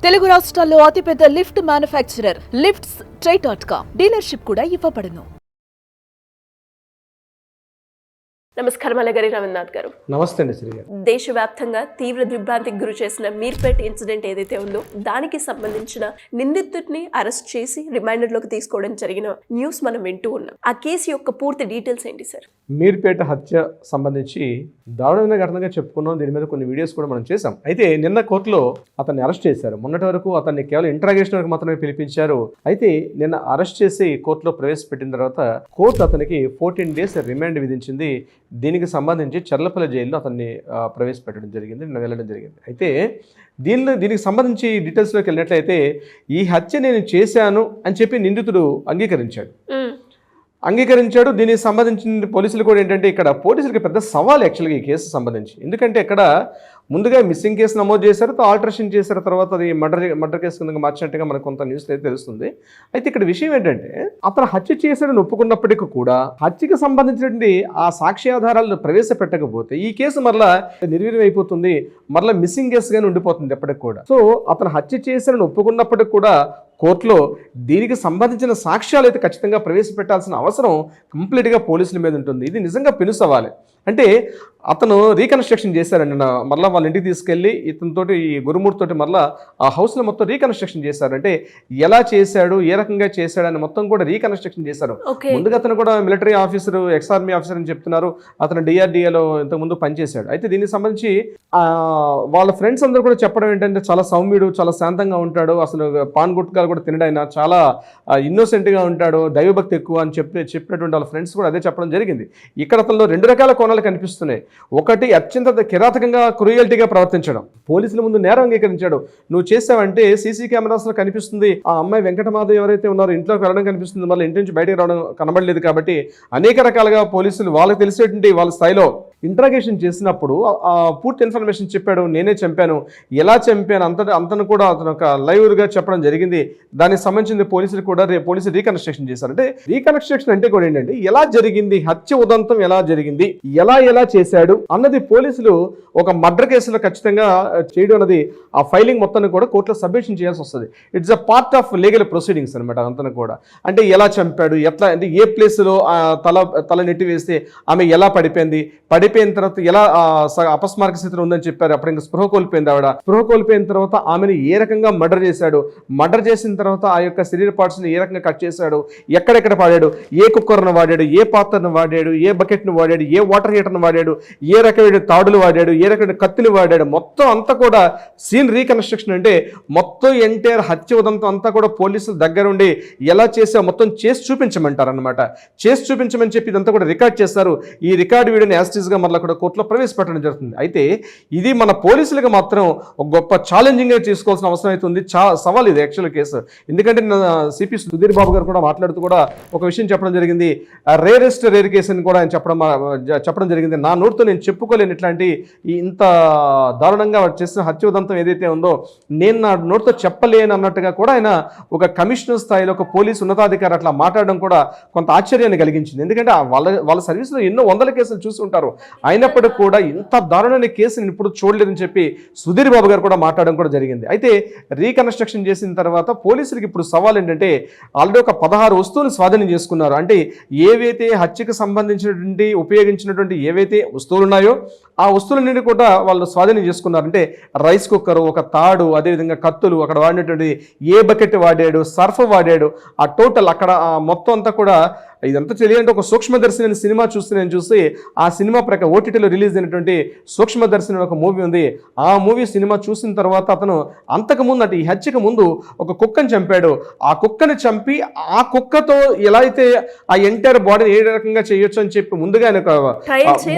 తెలుగు రాష్ట్రాల్లో అతిపెద్ద lift manufacturer lifts ట్రై.com dealership కూడా ఇవ్వబడును. నమస్కారం అలగరి రవీంద్రనాథ్ గారు. నమస్తే అండి శ్రీ గారు. దేశవ్యాప్తంగా తీవ్ర దిగ్భ్రాంతికి గురి చేసిన మీర్పేట్ ఇన్సిడెంట్ ఏదైతే ఉందో దానికి సంబంధించిన నిందితుడిని అరెస్ట్ చేసి రిమైండర్లోకి తీసుకోవడం జరిగిన న్యూస్ మనం వింటూ ఉన్నాం. ఆ కేసు యొక్క పూర్తి డీటెయిల్స్ ఏంటి సార్? మీర్పేట హత్య సంబంధించి దారుణమైన ఘటనగా చెప్పుకున్నాం. దీని మీద కొన్ని వీడియోస్ కూడా మనం చేసాం. అయితే నిన్న కోర్టులో అతన్ని అరెస్ట్ చేశారు. మొన్నటి వరకు అతన్ని కేవలం ఇంట్రాగేషన్ వరకు మాత్రమే పిలిపించారు. అయితే నిన్న అరెస్ట్ చేసి కోర్టులో ప్రవేశపెట్టిన తర్వాత కోర్టు అతనికి 14 days రిమాండ్ విధించింది. దీనికి సంబంధించి చర్లపల్లి జైల్లో అతన్ని ప్రవేశపెట్టడం జరిగింది, నిన్న వెళ్ళడం జరిగింది. అయితే దీనికి సంబంధించి డీటెయిల్స్లోకి వెళ్ళినట్లయితే ఈ హత్య నేను చేశాను అని చెప్పి నిందితుడు అంగీకరించాడు. దీనికి సంబంధించిన పోలీసులు కూడా ఏంటంటే ఇక్కడ పోలీసులకి పెద్ద సవాల్ యాక్చువల్గా ఈ కేసు సంబంధించి. ఎందుకంటే ఇక్కడ ముందుగా మిస్సింగ్ కేసు నమోదు చేశారు, ఆల్టరేషన్ చేశారు, తర్వాత అది మర్డర్ కేసు కింద మార్చినట్టుగా మనకు కొంత న్యూస్ అయితే తెలుస్తుంది. అయితే ఇక్కడ విషయం ఏంటంటే అతను హత్య చేశాడని ఒప్పుకున్నప్పటికీ కూడా హత్యకు సంబంధించినటువంటి ఆ సాక్ష్యాధారాలను ప్రవేశపెట్టకపోతే ఈ కేసు మరలా నిర్వీర్యం అయిపోతుంది, మరలా మిస్సింగ్ కేసుగానే ఉండిపోతుంది ఎప్పటికి కూడా. సో అతను హత్య చేశాడని ఒప్పుకున్నప్పటికి కూడా కోర్టులో దీనికి సంబంధించిన సాక్ష్యాలు అయితే ఖచ్చితంగా ప్రవేశపెట్టాల్సిన అవసరం కంప్లీట్గా పోలీసుల మీద ఉంటుంది. ఇది నిజంగా పెను సవాలే. అంటే అతను రీకన్స్ట్రక్షన్ చేశారండి. మరలా వాళ్ళ ఇంటికి తీసుకెళ్ళి ఇతనితోటి ఈ గురుమూర్తితోటి మరలా ఆ హౌస్లో మొత్తం రీకన్స్ట్రక్షన్ చేశారు. అంటే ఎలా చేశాడు, ఏ రకంగా చేశాడు అని మొత్తం కూడా రీకన్స్ట్రక్షన్ చేశారు. ముందుగా అతను కూడా military officer, ex army officer అని చెప్తున్నారు. అతను DRDAలో ఇంతకుముందు పనిచేశాడు. అయితే దీనికి సంబంధించి వాళ్ళ ఫ్రెండ్స్ అందరూ కూడా చెప్పడం ఏంటంటే చాలా సౌమ్యుడు, చాలా శాంతంగా ఉంటాడు, అసలు పాన్ గుట్కాలు కూడా తినడైనా చాలా ఇన్నోసెంట్గా ఉంటాడు, దైవభక్తి ఎక్కువ అని చెప్పినటువంటి వాళ్ళ ఫ్రెండ్స్ కూడా అదే చెప్పడం జరిగింది. ఇక్కడ అతనిలో 2 రకాల కోణాలు కనిపిస్తున్నాయి. ఒకటి అత్యంత కిరాతకంగా క్రూయల్టీగా ప్రవర్తించడం. పోలీసుల ముందు నేరం అంగీకరించాడు. నువ్వు చేసావంటే CC కెమెరాస్లో కనిపిస్తుంది, ఆ అమ్మాయి వెంకటమాధవ్ ఎవరైతే ఉన్నారో ఇంట్లోకి వెళ్ళడం కనిపిస్తుంది, మళ్ళీ ఇంటి నుంచి బయటకు రావడం కనబడలేదు. కాబట్టి అనేక రకాలుగా పోలీసులు వాళ్ళకి తెలిసేటువంటి వాళ్ళ స్థాయిలో ఇంట్రాగేషన్ చేసినప్పుడు పూర్తి ఇన్ఫర్మేషన్ చెప్పాడు. నేనే చంపాను, ఎలా చంపాను అంతను కూడా అతను ఒక లైవ్గా చెప్పడం జరిగింది. దానికి సంబంధించిన పోలీసులు కూడా పోలీసులు రీకన్స్ట్రక్షన్ చేశారు. అంటే రీకన్స్ట్రక్షన్ అంటే కూడా ఏంటంటే ఎలా జరిగింది, హత్య ఉదంతం ఎలా జరిగింది, ఎలా చేశాడు అన్నది పోలీసులు ఒక మర్డర్ కేసులో ఖచ్చితంగా చేయడం అన్నది ఆ ఫైలింగ్ మొత్తాన్ని కూడా కోర్టులో సబ్మిషన్ చేయాల్సి వస్తుంది. It's a part of legal proceedings అనమాట. అంతను కూడా అంటే ఎలా చంపాడు, ఎట్లా అంటే ఏ ప్లేస్లో తల నెట్టి వేస్తే ఆమె ఎలా పడిపోయిన తర్వాత ఎలా అపస్మారక స్థితిలో ఉందని చెప్పారు. అప్పుడు ఇంకా స్పృహ కోల్పోయిన తర్వాత ఆమెను ఏ రకంగా మర్డర్ చేశాడు, మర్డర్ చేసిన తర్వాత ఆ యొక్క శరీర పార్ట్స్ని ఏ రకంగా కట్ చేశాడు, ఎక్కడెక్కడ వాడాడు, ఏ కుక్కర్ను వాడాడు, ఏ పాత్రను వాడాడు, ఏ బకెట్ను వాడాడు, ఏ వాటర్ హీటర్ను వాడాడు, ఏ రకమైన తాడులు వాడాడు, ఏ రకమైన కత్తులు వాడాడు, మొత్తం అంతా కూడా సీన్ రీకన్స్ట్రక్షన్. అంటే మొత్తం ఎంటైర్ హత్య ఉదంతం అంతా కూడా పోలీసుల దగ్గరుండి ఎలా చేసా మొత్తం చేసి చూపించమంటారు అనమాట. చేసి చూపించమని చెప్పి ఇదంతా కూడా రికార్డ్ చేస్తారు. ఈ రికార్డు వీడియోని యాస్టీస్గా మళ్ళీ కూడా కోర్టులో ప్రవేశపెట్టడం జరుగుతుంది. అయితే ఇది మన పోలీసులకు మాత్రం ఒక గొప్ప ఛాలెంజింగ్గా తీసుకోవాల్సిన అవసరం అయితే ఉంది. సవాల్ ఇది యాక్చువల్ కేసు. ఎందుకంటే సిపి సుధీర్ బాబు గారు కూడా మాట్లాడుతూ కూడా ఒక విషయం చెప్పడం జరిగింది. రేరెస్ట్ రేర్ కేసు అని కూడా ఆయన చెప్పడం జరిగింది. నా నోటితో నేను చెప్పుకోలేను ఇట్లాంటి ఇంత దారుణంగా చేసిన హత్య ఉదంతం ఏదైతే ఉందో నేను నా నోటితో చెప్పలేను అన్నట్టుగా కూడా ఆయన ఒక కమిషనర్ స్థాయిలో ఒక పోలీసు ఉన్నతాధికారి అట్లా మాట్లాడడం కూడా కొంత ఆశ్చర్యాన్ని కలిగించింది. ఎందుకంటే వాళ్ళ సర్వీస్లో ఎన్నో వందల కేసులు చూసి ఉంటారు. అయినప్పటికీ కూడా ఇంత దారుణమైన కేసుని ఇప్పుడు చూడలేదని చెప్పి సుధీర్ బాబు గారు కూడా మాట్లాడడం కూడా జరిగింది. అయితే రీకన్స్ట్రక్షన్ చేసిన తర్వాత పోలీసులకి ఇప్పుడు సవాల్ ఏంటంటే ఆల్రెడీ ఒక 16 వస్తువులు స్వాధీనం చేసుకున్నారు. అంటే ఏవైతే హత్యకు సంబంధించినటువంటి ఉపయోగించినటువంటి ఏవైతే వస్తువులు ఉన్నాయో ఆ వస్తువులన్నింటినీ కూడా వాళ్ళు స్వాధీనం చేసుకున్నారు. అంటే రైస్ కుక్కరు, ఒక తాడు, అదేవిధంగా కత్తులు, అక్కడ వాడినటువంటి ఏ బకెట్ వాడాడు, సర్ఫ్ వాడాడు, ఆ టోటల్ అక్కడ మొత్తం అంతా కూడా ఇదంతా తెలియాలంటే ఒక సూక్ష్మదర్శిని అనే సినిమా చూసి ఆ సినిమా ప్రకారం OTTలో రిలీజ్ అయినటువంటి సూక్ష్మదర్శిని ఒక మూవీ ఉంది. ఆ సినిమా చూసిన తర్వాత అతను అంతకుముందు అంటే ఈ హత్యకు ముందు ఒక కుక్కని చంపాడు. ఆ కుక్కని చంపి ఆ కుక్కతో ఎలా అయితే ఆ ఎంటైర్ బాడీని ఏ రకంగా చేయొచ్చు అని చెప్పి ముందుగా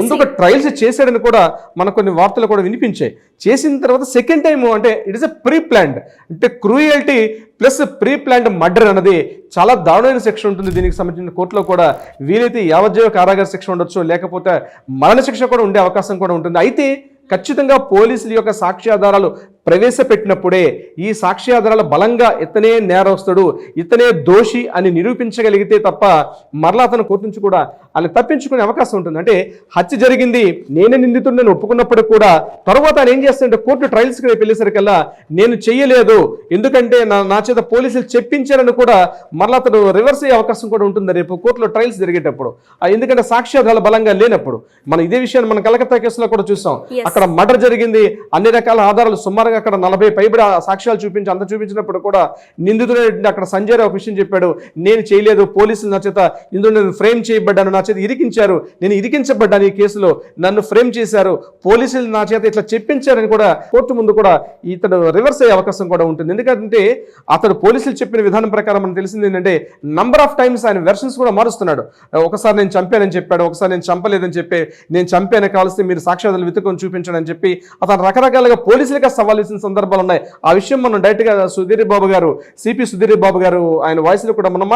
ముందు ఒక ట్రయల్స్ చేశాడని కూడా మనకు కొన్ని వార్తలు కూడా వినిపించాయి. చేసిన తర్వాత సెకండ్ టైం అంటే it is a pre planned, అంటే cruelty plus pre planned murder అనేది చాలా దారుణమైన శిక్ష ఉంటుంది. దీనికి సంబంధించిన కోర్టులో కూడా వీలైతే యావజ్జీవ కారాగార శిక్ష ఉండొచ్చు, లేకపోతే మరణ శిక్ష కూడా ఉండే అవకాశం కూడా ఉంటుంది. అయితే ఖచ్చితంగా పోలీసుల యొక్క సాక్ష్యాధారాలు ప్రవేశపెట్టినప్పుడే ఈ సాక్ష్యాధారాల బలంగా ఇతనే నేరస్తుడు, ఇతనే దోషి అని నిరూపించగలిగితే తప్ప మరలా అతను కోర్టు నుంచి కూడా ఆయన తప్పించుకునే అవకాశం ఉంటుంది. అంటే హత్య జరిగింది, నేనే నిందితుడిని ఒప్పుకున్నప్పుడు కూడా తర్వాత ఆయన ఏం చేస్తాడంటే కోర్టు ట్రయల్స్కి రేపు వెళ్ళేసరికల్లా నేను చెయ్యలేదు, ఎందుకంటే నా చేత పోలీసులు చెప్పించారని కూడా మరలా అతను రివర్స్ అయ్యే అవకాశం కూడా ఉంటుంది రేపు కోర్టులో ట్రయల్స్ జరిగేటప్పుడు. ఎందుకంటే సాక్ష్యాధారాలు బలంగా లేనప్పుడు. మనం ఇదే విషయాన్ని మనం కలకత్తా కేసులో కూడా చూసాం. అక్కడ మర్డర్ జరిగింది, అన్ని రకాల ఆధారాలు సుమారుగా అక్కడ 40 పైబడి సాక్ష్యాలు చూపించినప్పుడు కూడా నిందితుడు అక్కడ సంజయ్ రావు ఒక విషయం చెప్పాడు, నేను చేయలేదు, పోలీసులు నా చేత ఇందులో నేను ఫ్రేమ్ చేయబడ్డాను, నా చేత ఇరికించారు, నేను ఇరికించబడ్డాను, ఈ కేసులో నన్ను ఫ్రేమ్ చేశారు, పోలీసులు నా చేత ఇట్లా చెప్పించారని కూడా కోర్టు ముందు కూడా ఇతడు రివర్స్ అయ్యే అవకాశం కూడా ఉంటుంది. ఎందుకంటే అతడు పోలీసులు చెప్పిన విధానం ప్రకారం మనకు తెలిసింది ఏంటంటే నంబర్ ఆఫ్ టైమ్స్ ఆయన వెర్షన్స్ కూడా మారుస్తున్నాడు. ఒకసారి నేను చంపానని చెప్పాడు, ఒకసారి నేను చంపలేదని చెప్పి, నేను చంపాను కావాల్సి మీరు సాక్ష్యాధారాలు వెతుకొని చూపించండి అని చెప్పి అతను రకరకాలుగా పోలీసులుగా సవాల్ ఇచ్చిన సందర్భాలు ఉన్నాయి. ఆ విషయం మనం డైరెక్ట్గా సుధీర్ బాబు గారు, సిపి సుధీర్ బాబు గారు ఆయన వాయిస్లో కూడా మనం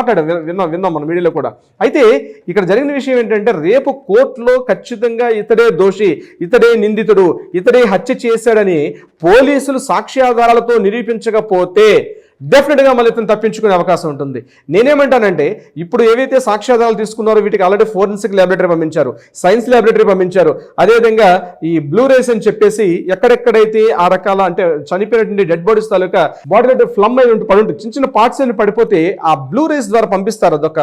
విన్నాం మన మీడియాలో కూడా. అయితే ఇక్కడ జరిగిన విషయం ఏంటంటే రేపు కోర్టులో ఖచ్చితంగా ఇతడే దోషి, ఇతడే నిందితుడు, ఇతడే హత్య చేశాడని పోలీసులు సాక్ష్యాధారాలతో నిరూపించకపోతే డెఫినెట్గా మళ్ళీ ఇతను తప్పించుకునే అవకాశం ఉంటుంది. నేనేమంటానంటే ఇప్పుడు ఏవైతే సాక్ష్యాధారాలు తీసుకున్నారో వీటికి ఆల్రెడీ ఫోరెన్సిక్ ల్యాబొరేటరీ పంపించారు, సైన్స్ ల్యాబొరేటరీ పంపించారు, అదేవిధంగా ఈ బ్లూ రేస్ అని చెప్పేసి ఎక్కడెక్కడైతే ఆ రకాల అంటే చనిపోయినటువంటి డెడ్ బాడీస్ తాలూకా బాడీలో ఫ్లమ్ అయి పడి ఉంటుంది, చిన్న చిన్న పార్ట్స్ అని పడిపోతే ఆ బ్లూ రేస్ ద్వారా పంపిస్తారు, అదొక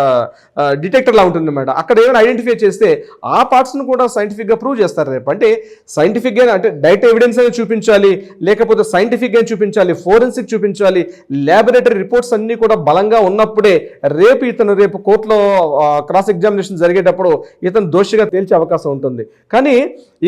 డిటెక్టర్ లా ఉంటుంది అన్నమాట. అక్కడ ఏమైనా ఐడెంటిఫై చేస్తే ఆ పార్ట్స్ను కూడా సైంటిఫిక్గా ప్రూవ్ చేస్తారు రేపు. అంటే సైంటిఫిక్గా అంటే డైరెక్ట్ ఎవిడెన్స్ అనేది చూపించాలి, లేకపోతే సైంటిఫిక్గా చూపించాలి, ఫోరెన్సిక్ చూపించాలి, ల్యాబొరేటరీ రిపోర్ట్స్ అన్ని కూడా బలంగా ఉన్నప్పుడే రేపు కోర్టులో క్రాస్ ఎగ్జామినేషన్ జరిగేటప్పుడు ఇతను దోషిగా తేల్చే అవకాశం ఉంటుంది. కానీ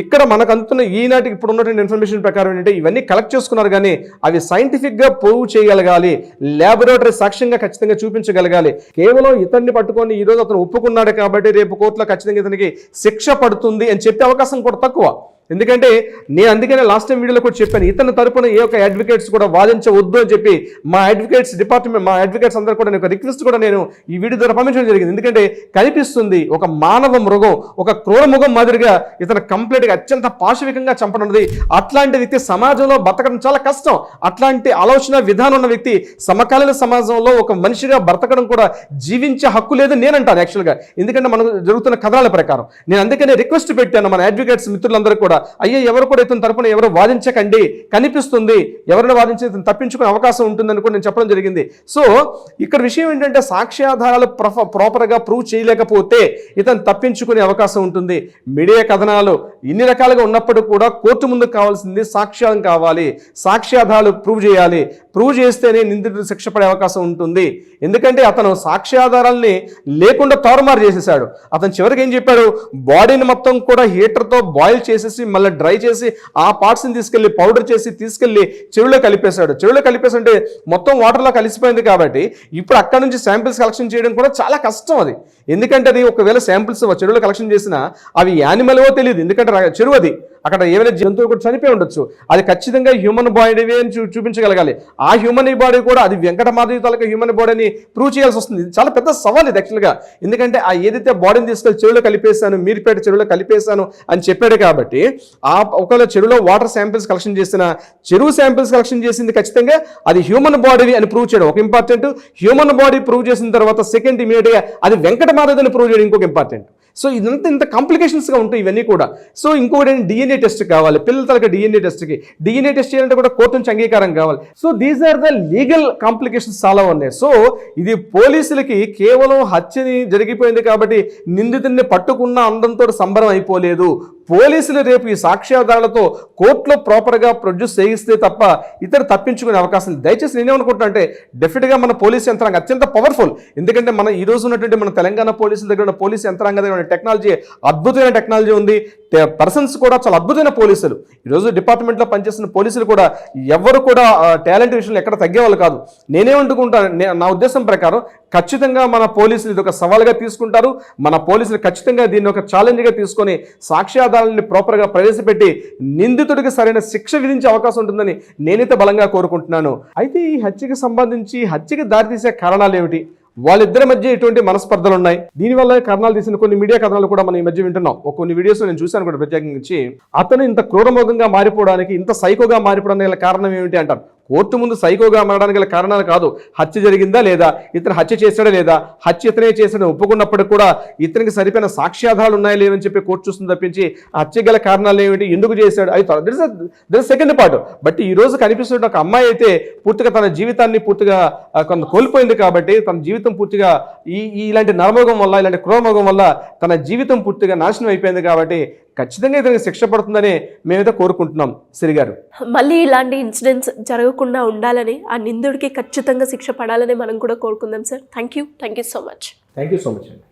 ఇక్కడ మనకు అందుతున్న ఈనాటికి ఇప్పుడు ఉన్నటువంటి ఇన్ఫర్మేషన్ ప్రకారం ఏంటంటే ఇవన్నీ కలెక్ట్ చేసుకున్నారు, కానీ అవి సైంటిఫిక్గా ప్రూవ్ చేయగలగాలి, ల్యాబొరేటరీ సాక్ష్యంగా ఖచ్చితంగా చూపించగలగాలి. కేవలం ఇతన్ని పట్టుకొని ఈరోజు అతను ఒప్పుకున్నాడు కాబట్టి రేపు కోర్టులో ఖచ్చితంగా ఇతనికి శిక్ష పడుతుంది అని చెప్పే అవకాశం కూడా తక్కువ. ఎందుకంటే నేను అందుకనే లాస్ట్ టైం వీడియోలో కూడా చెప్పాను, ఇతని తరపున ఏ ఒక్క అడ్వకేట్స్ కూడా వాదించవద్దు అని చెప్పి మా అడ్వకేట్స్ అందరూ కూడా ఒక రిక్వెస్ట్ కూడా నేను ఈ వీడియో ద్వారా పంపించడం జరిగింది. ఎందుకంటే కనిపిస్తుంది ఒక మానవ మృగం, ఒక క్రూర మృగం మాదిరిగా ఇతను కంప్లీట్గా అత్యంత పాశవికంగా చంపనున్నది. అట్లాంటి వ్యక్తి సమాజంలో బతకడం చాలా కష్టం. అట్లాంటి ఆలోచన విధానం ఉన్న వ్యక్తి సమకాలీన సమాజంలో ఒక మనిషిగా బ్రతకడం కూడా జీవించే హక్కు లేదని నేను అంటాను యాక్చువల్గా. ఎందుకంటే మనకు జరుగుతున్న కథనాల ప్రకారం నేను అందుకనే రిక్వెస్ట్ పెట్టాను మన అడ్వకేట్స్ మిత్రులందరూ కూడా, అయ్యో ఎవరు కూడా ఇతని తరపున ఎవరు వాదించకండి, కనిపిస్తుంది ఎవరైనా వాదించి ఇతను తప్పించుకునే అవకాశం ఉంటుందని కూడా నేను చెప్పడం జరిగింది. సో ఇక్కడ విషయం ఏంటంటే సాక్ష్యాధారాలు ప్రాపర్గా ప్రూవ్ చేయలేకపోతే ఇతను తప్పించుకునే అవకాశం ఉంటుంది. మీడియా కథనాలు ఇన్ని రకాలుగా ఉన్నప్పుడు కూడా కోర్టు ముందుకు కావాల్సింది సాక్ష్యం కావాలి, సాక్ష్యాధారాలు ప్రూవ్ చేయాలి. ప్రూవ్ చేస్తేనే నిందితుడు శిక్ష పడే అవకాశం ఉంటుంది. ఎందుకంటే అతను సాక్ష్యాధారాల్ని లేకుండా తారుమారు చేసేసాడు. అతను చివరికి ఏం చెప్పాడు, బాడీని మొత్తం కూడా హీటర్తో బాయిల్ చేసేసి మళ్ళీ డ్రై చేసి ఆ పార్ట్స్ని తీసుకెళ్లి పౌడర్ చేసి తీసుకెళ్లి చెరువులో కలిపేశాడు. చెరువులో కలిపేసంటే మొత్తం వాటర్లో కలిసిపోయింది కాబట్టి ఇప్పుడు అక్కడ నుంచి శాంపిల్స్ కలెక్షన్ చేయడం కూడా చాలా కష్టం అది. ఎందుకంటే అది ఒకవేళ శాంపిల్స్ చెరువులో కలెక్షన్ చేసినా అవి యానిమల్వో తెలియదు, ఎందుకంటే చెరువు అది, అక్కడ ఏమైనా జంతువు కూడా చనిపోయి ఉండొచ్చు. అది ఖచ్చితంగా హ్యూమన్ బాడీ అని చూపించగలగాలి. ఆ హ్యూమన్ బాడీ కూడా అది వెంకటమాధవి తాలూకా హ్యూమన్ బాడీని ప్రూవ్ చేయాల్సి వస్తుంది. చాలా పెద్ద సవాల్ ఇది యాక్చువల్గా. ఎందుకంటే ఆ ఏదైతే బాడీని తీసుకెళ్ళి చెరువులో కలిపేశాను, మీర్పేట చెరువులో కలిపేశాను అని చెప్పాడు కాబట్టి ఆ ఒకవేళ చెరువులో వాటర్ శాంపిల్స్ కలెక్షన్ చేసిన చెరువు శాంపిల్స్ కలెక్షన్ చేసింది ఖచ్చితంగా అది హ్యూమన్ బాడీ అని ప్రూవ్ చేయడం ఒక ఇంపార్టెంట్. హ్యూమన్ బాడీ ప్రూవ్ చేసిన తర్వాత సెకండ్ ఇమీడియట్గా అది వెంకటమాధవి అని ప్రూవ్ చేయడం ఇంకొక ఇంపార్టెంట్. సో ఇదంతా ఇంత కాంప్లికేషన్స్గా ఉంటాయి ఇవన్నీ కూడా. సో ఇంకొకటి డిఎన్ఏ టెస్ట్ కావాలి, పిల్లల తలక డిఎన్ఏ టెస్ట్కి డిఎన్ఏ టెస్ట్ చేయాలంటే కూడా కోర్టు నుంచి అంగీకారం కావాలి. So these are the legal complications చాలా ఉన్నాయి. సో ఇది పోలీసులకి కేవలం హత్యని జరిగిపోయింది కాబట్టి నిందితుడిని పట్టుకున్న అందంతో సంబరం అయిపోలేదు. పోలీసులు రేపు ఈ సాక్ష్యాధారాలతో కోర్టులో ప్రాపర్గా ప్రొడ్యూస్ చేయిస్తే తప్ప ఇతరు తప్పించుకునే అవకాశం. దయచేసి నేనేమనుకుంటున్నా అంటే డెఫినెట్గా మన పోలీస్ యంత్రాంగం అత్యంత పవర్ఫుల్. ఎందుకంటే మన ఈ రోజు ఉన్నటువంటి మన తెలంగాణ పోలీసుల దగ్గర ఉన్న పోలీస్ యంత్రాంగం దగ్గర ఉన్న టెక్నాలజీ అద్భుతమైన టెక్నాలజీ ఉంది. పర్సన్స్ కూడా చాలా అద్భుతమైన పోలీసులు. ఈరోజు డిపార్ట్మెంట్లో పనిచేస్తున్న పోలీసులు కూడా ఎవరు కూడా టాలెంట్ విషయంలో ఎక్కడ తగ్గేవాళ్ళు కాదు. నేనేమనుకుంటాను, నా ఉద్దేశం ప్రకారం ఖచ్చితంగా మన పోలీసులు ఇది ఒక సవాల్గా తీసుకుంటారు. మన పోలీసులు ఖచ్చితంగా దీన్ని ఒక ఛాలెంజ్గా తీసుకొని సాక్ష్యాధారాలని ప్రాపర్గా ప్రవేశపెట్టి నిందితుడికి సరైన శిక్ష విధించే అవకాశం ఉంటుందని నేనైతే బలంగా కోరుకుంటున్నాను. అయితే ఈ హత్యకి సంబంధించి హత్యకి దారితీసే కారణాలు ఏమిటి? వాళ్ళిద్దరి మధ్య ఎటువంటి మనస్పర్ధలు ఉన్నాయి. దీనివల్ల కారణాలు తీసిన కొన్ని మీడియా కథనాలు కూడా మనం ఈ మధ్య వింటున్నాం. కొన్ని వీడియోస్ నేను చూశాను కూడా ప్రత్యేకించి. అతను ఇంత క్రూరముఖంగా మారిపోవడానికి, ఇంత సైకోగా మారిపోవడానికి గల కారణం ఏమిటి అంటారు. కోర్టు ముందు సైకోగా మారడానికి గల కారణాలు కాదు, హత్య జరిగిందా లేదా, ఇతను హత్య చేశాడా లేదా, హత్య ఇతనే చేశాడని ఒప్పుకున్నప్పటికీ కూడా ఇతనికి సరిపోయిన సాక్ష్యాధారాలు ఉన్నాయా లేవని చెప్పి కోర్టు చూస్తుంది తప్పించి హత్య గల కారణాలు ఏమిటి, ఎందుకు చేశాడు అయితే దిస్ సెకండ్ పార్ట్. బట్ ఈ రోజు కనిపిస్తున్న ఒక అమ్మాయి అయితే పూర్తిగా తన జీవితాన్ని పూర్తిగా కొంత కోల్పోయింది. కాబట్టి తన జీవితం పూర్తిగా ఇలాంటి నరమోగం వల్ల, ఇలాంటి క్రూరమోగం వల్ల తన జీవితం పూర్తిగా నాశనం అయిపోయింది. కాబట్టి ఖచ్చితంగా ఇతనికి శిక్ష పడుతుందని మేమైతే కోరుకుంటున్నాం. సిరిగారు, మళ్ళీ ఇలాంటి ఇన్సిడెంట్స్ జరగకుండా ఉండాలని, ఆ నిందుడికి ఖచ్చితంగా శిక్ష పడాలని మనం కూడా కోరుకుందాం sir. Thank you so much. Thank you so much అండి.